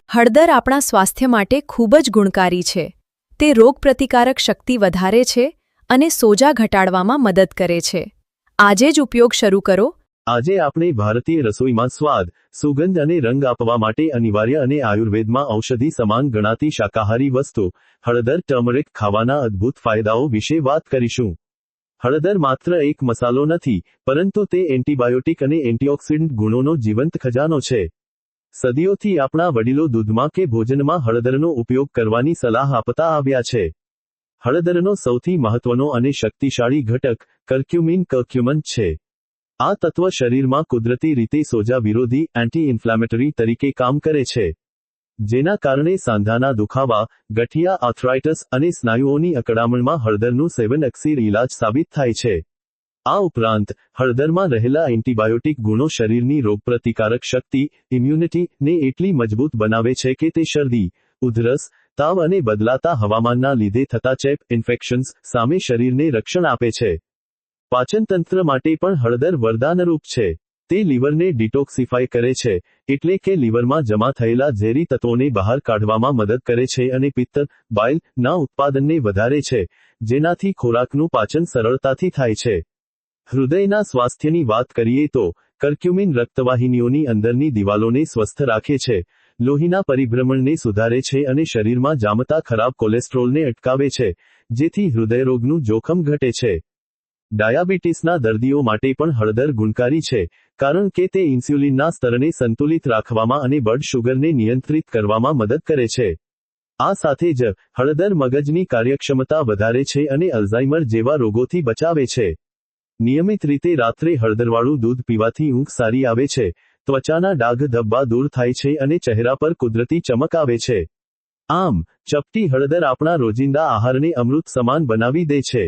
હળદર આપણા સ્વાસ્થ્ય માટે ખૂબ જ ગુણકારી છે. તે રોગપ્રતિકારક શક્તિ વધારે છે અને સોજા ઘટાડવામાં મદદ કરે છે. આજે જ ઉપયોગ શરૂ કરો. આજે આપણે ભારતીય રસોઈમાં સ્વાદ, સુગંધ અને રંગ આપવા માટે અનિવાર્ય અને આયુર્વેદમાં ઔષધિ સમાન ગણાતી શાકાહારી વસ્તુ હળદર ટર્મરિક ખાવાના અદ્ભુત ફાયદાઓ વિશે વાત કરીશું. હળદર માત્ર એક મસાલો નથી, પરંતુ તે એન્ટીબાયોટિક અને એન્ટીઓક્સિડન્ટ ગુણોનો જીવંત ખજાનો છે. સદીઓથી આપણા વડીલો દૂધમાં કે ભોજનમાં હળદરનો ઉપયોગ કરવાની સલાહ આપતા આવ્યા છે. હળદરનો સૌથી મહત્વનો અને શક્તિશાળી ઘટક કર્ક્યુમિન છે. આ તત્વ શરીરમાં કુદરતી રીતે સોજા વિરોધી એન્ટી ઇન્ફ્લેમેટરી તરીકે કામ કરે છે, જેના કારણે સાંધાના દુખાવા, ગઠિયા આર્થરાઇટિસ અને સ્નાયુઓની અકળામણમાં હળદરનું સેવન અક્સર ઇલાજ સાબિત થાય છે. આ ઉપરાંત હળદરમાં રહેલા એન્ટીબાયોટિક ગુણો શરીરની રોગપ્રતિકારક શક્તિ, ઇમ્યુનિટી ને એટલી મજબૂત બનાવે છે કે તે શરદી, ઉધરસ, તાવ અને બદલાતા હવામાનના લીધે થતા ચેપ, ઇન્ફેક્શન્સ સામે શરીરને રક્ષણ આપે છે. પાચનતંત્ર માટે પણ હળદર વરદાનરૂપ છે. તે લીવરને ડિટોક્સિફાય કરે છે, એટલે કે લીવરમાં જમા થયેલા ઝેરી તત્વોને બહાર કાઢવામાં મદદ કરે છે અને પિત્ત, બાઇલ ના ઉત્પાદનને વધારે છે, જેનાથી ખોરાકનું પાચન સરળતાથી થાય છે. હૃદયના સ્વાસ્થ્યની વાત કરીએ તો કર્ક્યુમિન રક્તવાહિનીઓની અંદરની દિવાલોને સ્વસ્થ રાખે છે, લોહીના પરિભ્રમણને સુધારે છે અને શરીરમાં જામતા ખરાબ કોલેસ્ટ્રોલને અટકાવે છે, જેથી હૃદયરોગનું જોખમ ઘટે છે. ડાયાબિટીસના દર્દીઓ માટે પણ હળદર ગુણકારી છે, કારણ કે તે ઇન્સ્યુલિનના સ્તરને સંતુલિત રાખવામાં અને બ્લડ શુગરને નિયંત્રિત કરવામાં મદદ કરે છે. આ સાથે જ હળદર મગજની કાર્યક્ષમતા વધારે છે અને અલ્ઝાઇમર જેવા રોગોથી બચાવે છે. નિયમિત રીતે રાત્રે હળદરવાળું દૂધ પીવાથી ઊંઘ સારી આવે છે, ત્વચાના ડાઘ ધબ્બા દૂર થાય છે અને ચહેરા પર કુદરતી ચમક આવે છે. આમ, ચપટી હળદર આપણા રોજિંદા આહારને અમૃત સમાન બનાવી દે છે.